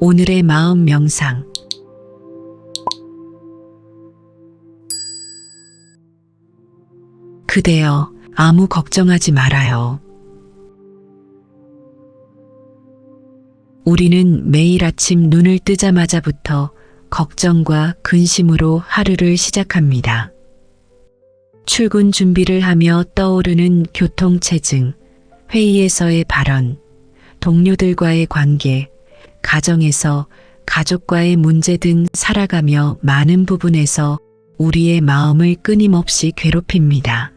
오늘의 마음 명상. 그대여, 아무 걱정하지 말아요. 우리는 매일 아침 눈을 뜨자마자부터 걱정과 근심으로 하루를 시작합니다. 출근 준비를 하며 떠오르는 교통체증, 회의에서의 발언, 동료들과의 관계, 가정에서 가족과의 문제 등 살아가며 많은 부분에서 우리의 마음을 끊임없이 괴롭힙니다.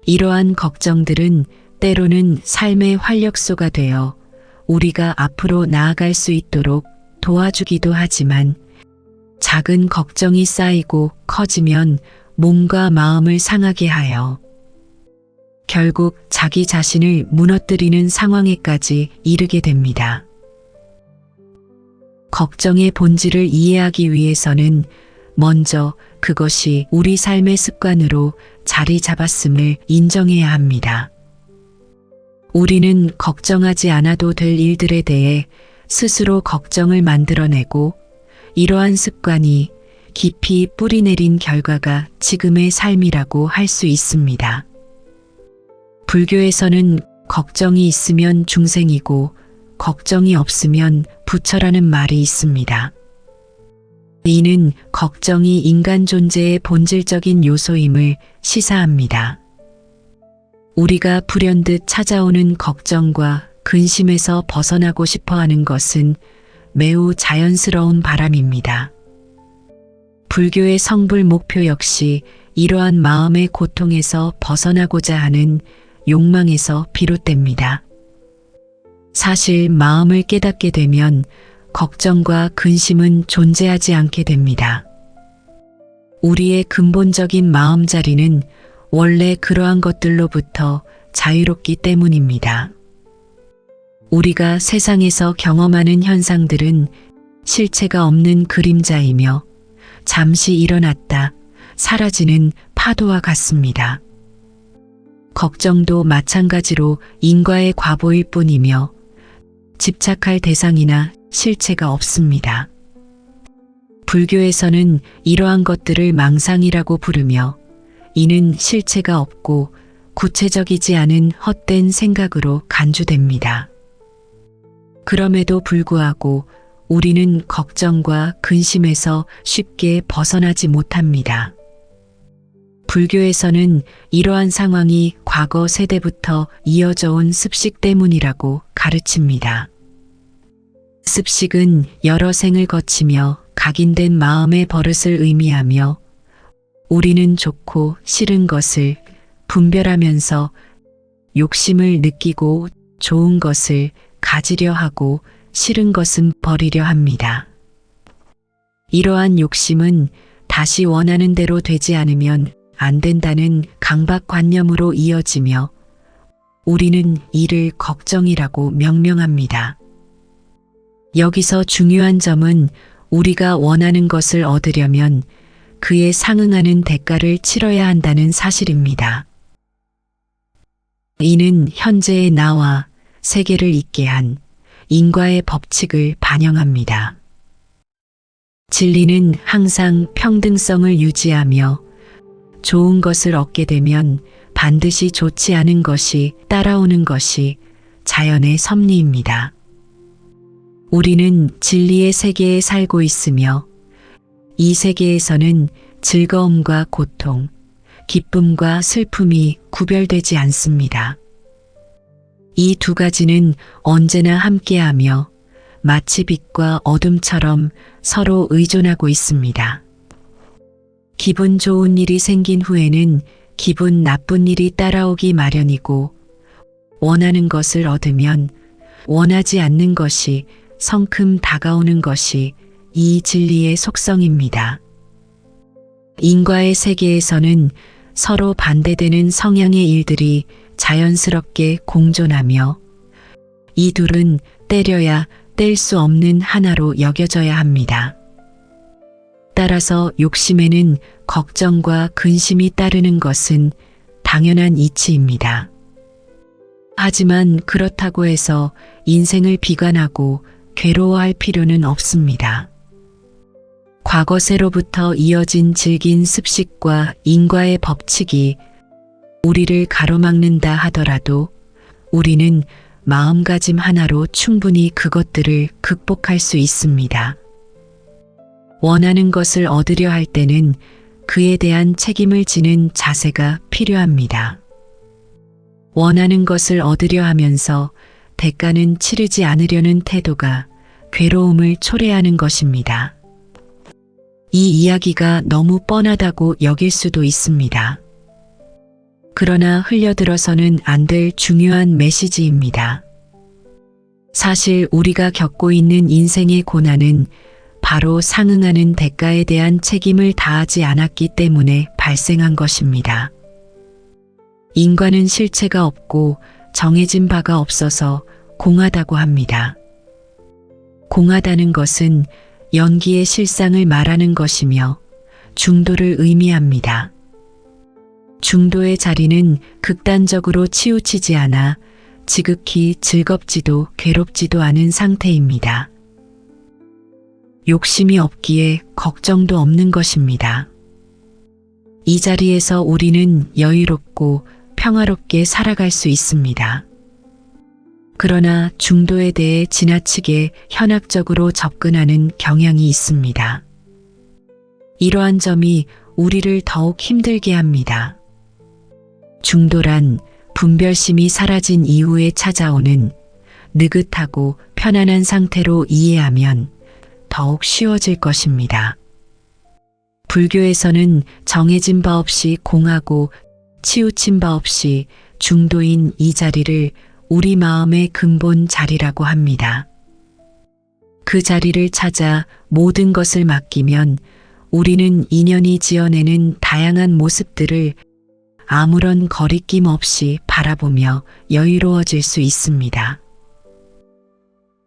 이러한 걱정들은 때로는 삶의 활력소가 되어 우리가 앞으로 나아갈 수 있도록 도와주기도 하지만 작은 걱정이 쌓이고 커지면 몸과 마음을 상하게 하여 결국 자기 자신을 무너뜨리는 상황에까지 이르게 됩니다. 걱정의 본질을 이해하기 위해서는 먼저 그것이 우리 삶의 습관으로 자리 잡았음을 인정해야 합니다. 우리는 걱정하지 않아도 될 일들에 대해 스스로 걱정을 만들어내고 이러한 습관이 깊이 뿌리내린 결과가 지금의 삶이라고 할 수 있습니다. 불교에서는 걱정이 있으면 중생이고 걱정이 없으면 부처라는 말이 있습니다. 이는 걱정이 인간 존재의 본질적인 요소임을 시사합니다. 우리가 불현듯 찾아오는 걱정과 근심에서 벗어나고 싶어 하는 것은 매우 자연스러운 바람입니다. 불교의 성불 목표 역시 이러한 마음의 고통에서 벗어나고자 하는 욕망에서 비롯됩니다. 사실 마음을 깨닫게 되면 걱정과 근심은 존재하지 않게 됩니다. 우리의 근본적인 마음자리는 원래 그러한 것들로부터 자유롭기 때문입니다. 우리가 세상에서 경험하는 현상들은 실체가 없는 그림자이며 잠시 일어났다 사라지는 파도와 같습니다. 걱정도 마찬가지로 인과의 과보일 뿐이며 집착할 대상이나 실체가 없습니다. 불교에서는 이러한 것들을 망상이라고 부르며 이는 실체가 없고 구체적이지 않은 헛된 생각으로 간주됩니다. 그럼에도 불구하고 우리는 걱정과 근심에서 쉽게 벗어나지 못합니다. 불교에서는 이러한 상황이 과거 세대부터 이어져 온 습식 때문이라고 가르칩니다. 습식은 여러 생을 거치며 각인된 마음의 버릇을 의미하며 우리는 좋고 싫은 것을 분별하면서 욕심을 느끼고 좋은 것을 가지려 하고 싫은 것은 버리려 합니다. 이러한 욕심은 다시 원하는 대로 되지 않으면 안 된다는 강박관념으로 이어지며 우리는 이를 걱정이라고 명명합니다. 여기서 중요한 점은 우리가 원하는 것을 얻으려면 그에 상응하는 대가를 치러야 한다는 사실입니다. 이는 현재의 나와 세계를 있게 한 인과의 법칙을 반영합니다. 진리는 항상 평등성을 유지하며 좋은 것을 얻게 되면 반드시 좋지 않은 것이 따라오는 것이 자연의 섭리입니다. 우리는 진리의 세계에 살고 있으며 이 세계에서는 즐거움과 고통, 기쁨과 슬픔이 구별되지 않습니다. 이 두 가지는 언제나 함께하며 마치 빛과 어둠처럼 서로 의존하고 있습니다. 기분 좋은 일이 생긴 후에는 기분 나쁜 일이 따라오기 마련이고 원하는 것을 얻으면 원하지 않는 것이 성큼 다가오는 것이 이 진리의 속성입니다. 인과의 세계에서는 서로 반대되는 성향의 일들이 자연스럽게 공존하며 이 둘은 때려야 뗄 수 없는 하나로 여겨져야 합니다. 따라서 욕심에는 걱정과 근심이 따르는 것은 당연한 이치입니다. 하지만 그렇다고 해서 인생을 비관하고 괴로워할 필요는 없습니다. 과거세로부터 이어진 질긴 습식과 인과의 법칙이 우리를 가로막는다 하더라도 우리는 마음가짐 하나로 충분히 그것들을 극복할 수 있습니다. 원하는 것을 얻으려 할 때는 그에 대한 책임을 지는 자세가 필요합니다. 원하는 것을 얻으려 하면서 대가는 치르지 않으려는 태도가 괴로움을 초래하는 것입니다. 이 이야기가 너무 뻔하다고 여길 수도 있습니다. 그러나 흘려들어서는 안 될 중요한 메시지입니다. 사실 우리가 겪고 있는 인생의 고난은 바로 상응하는 대가에 대한 책임을 다하지 않았기 때문에 발생한 것입니다. 인과는 실체가 없고 정해진 바가 없어서 공하다고 합니다. 공하다는 것은 연기의 실상을 말하는 것이며 중도를 의미합니다. 중도의 자리는 극단적으로 치우치지 않아 지극히 즐겁지도 괴롭지도 않은 상태입니다. 욕심이 없기에 걱정도 없는 것입니다. 이 자리에서 우리는 여유롭고 평화롭게 살아갈 수 있습니다. 그러나 중도에 대해 지나치게 현학적으로 접근하는 경향이 있습니다. 이러한 점이 우리를 더욱 힘들게 합니다. 중도란 분별심이 사라진 이후에 찾아오는 느긋하고 편안한 상태로 이해하면 더욱 쉬워질 것입니다. 불교에서는 정해진 바 없이 공하고 치우친 바 없이 중도인 이 자리를 우리 마음의 근본 자리라고 합니다. 그 자리를 찾아 모든 것을 맡기면 우리는 인연이 지어내는 다양한 모습들을 아무런 거리낌 없이 바라보며 여유로워질 수 있습니다.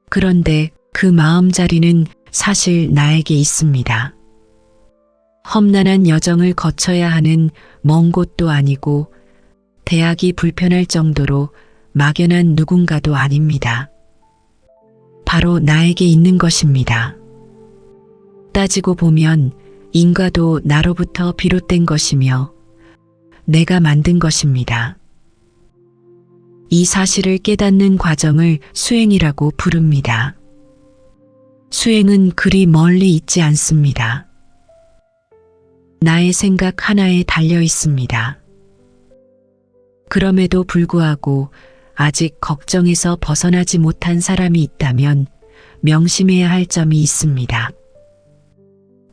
그런데 그 마음 자리는 사실 나에게 있습니다. 험난한 여정을 거쳐야 하는 먼 곳도 아니고 대학이 불편할 정도로 막연한 누군가도 아닙니다. 바로 나에게 있는 것입니다. 따지고 보면 인과도 나로부터 비롯된 것이며 내가 만든 것입니다. 이 사실을 깨닫는 과정을 수행이라고 부릅니다. 수행은 그리 멀리 있지 않습니다. 나의 생각 하나에 달려 있습니다. 그럼에도 불구하고 아직 걱정에서 벗어나지 못한 사람이 있다면 명심해야 할 점이 있습니다.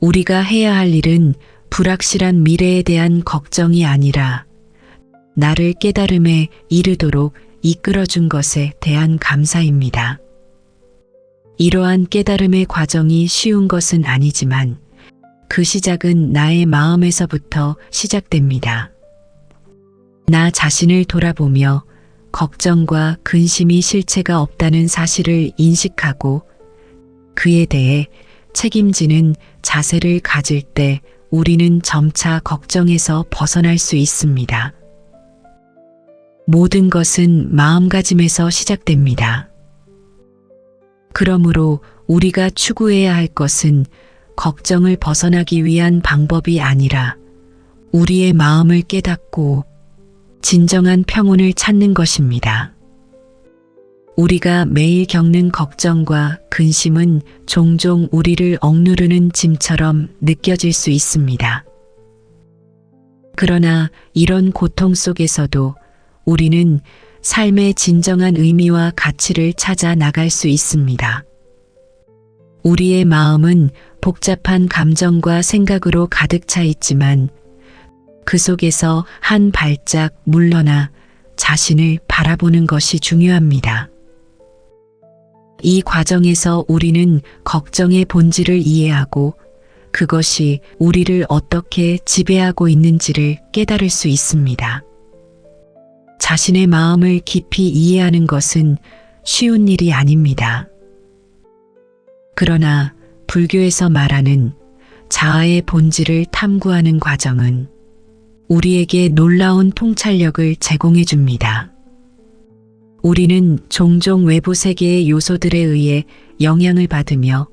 우리가 해야 할 일은 불확실한 미래에 대한 걱정이 아니라 나를 깨달음에 이르도록 이끌어준 것에 대한 감사입니다. 이러한 깨달음의 과정이 쉬운 것은 아니지만 그 시작은 나의 마음에서부터 시작됩니다. 나 자신을 돌아보며 걱정과 근심이 실체가 없다는 사실을 인식하고 그에 대해 책임지는 자세를 가질 때 우리는 점차 걱정에서 벗어날 수 있습니다. 모든 것은 마음가짐에서 시작됩니다. 그러므로 우리가 추구해야 할 것은 걱정을 벗어나기 위한 방법이 아니라 우리의 마음을 깨닫고 진정한 평온을 찾는 것입니다. 우리가 매일 겪는 걱정과 근심은 종종 우리를 억누르는 짐처럼 느껴질 수 있습니다. 그러나 이런 고통 속에서도 우리는 삶의 진정한 의미와 가치를 찾아 나갈 수 있습니다. 우리의 마음은 복잡한 감정과 생각으로 가득 차 있지만 그 속에서 한 발짝 물러나 자신을 바라보는 것이 중요합니다. 이 과정에서 우리는 걱정의 본질을 이해하고 그것이 우리를 어떻게 지배하고 있는지를 깨달을 수 있습니다. 자신의 마음을 깊이 이해하는 것은 쉬운 일이 아닙니다. 그러나 불교에서 말하는 자아의 본질을 탐구하는 과정은 우리에게 놀라운 통찰력을 제공해 줍니다. 우리는 종종 외부 세계의 요소들에 의해 영향을 받으며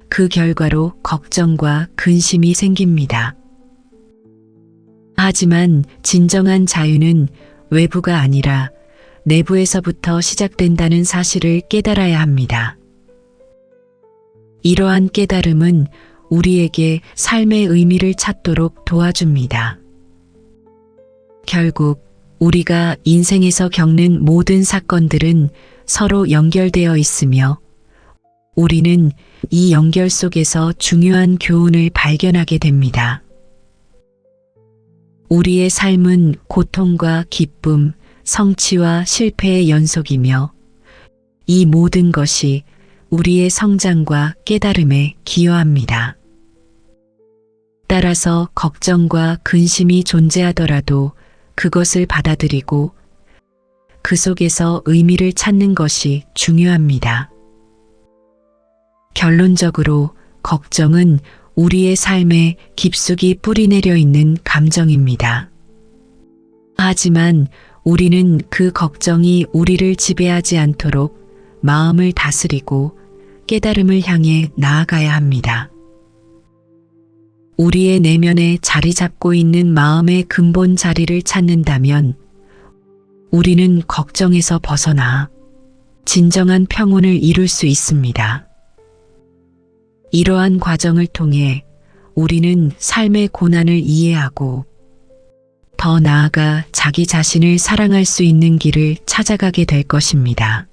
그 결과로 걱정과 근심이 생깁니다. 하지만 진정한 자유는 외부가 아니라 내부에서부터 시작된다는 사실을 깨달아야 합니다. 이러한 깨달음은 우리에게 삶의 의미를 찾도록 도와줍니다. 결국 우리가 인생에서 겪는 모든 사건들은 서로 연결되어 있으며 우리는 이 연결 속에서 중요한 교훈을 발견하게 됩니다. 우리의 삶은 고통과 기쁨, 성취와 실패의 연속이며 이 모든 것이 우리의 성장과 깨달음에 기여합니다. 따라서 걱정과 근심이 존재하더라도 그것을 받아들이고 그 속에서 의미를 찾는 것이 중요합니다. 결론적으로 걱정은 우리의 삶에 깊숙이 뿌리내려 있는 감정입니다. 하지만 우리는 그 걱정이 우리를 지배하지 않도록 마음을 다스리고 깨달음을 향해 나아가야 합니다. 우리의 내면에 자리 잡고 있는 마음의 근본 자리를 찾는다면 우리는 걱정에서 벗어나 진정한 평온을 이룰 수 있습니다. 이러한 과정을 통해 우리는 삶의 고난을 이해하고 더 나아가 자기 자신을 사랑할 수 있는 길을 찾아가게 될 것입니다.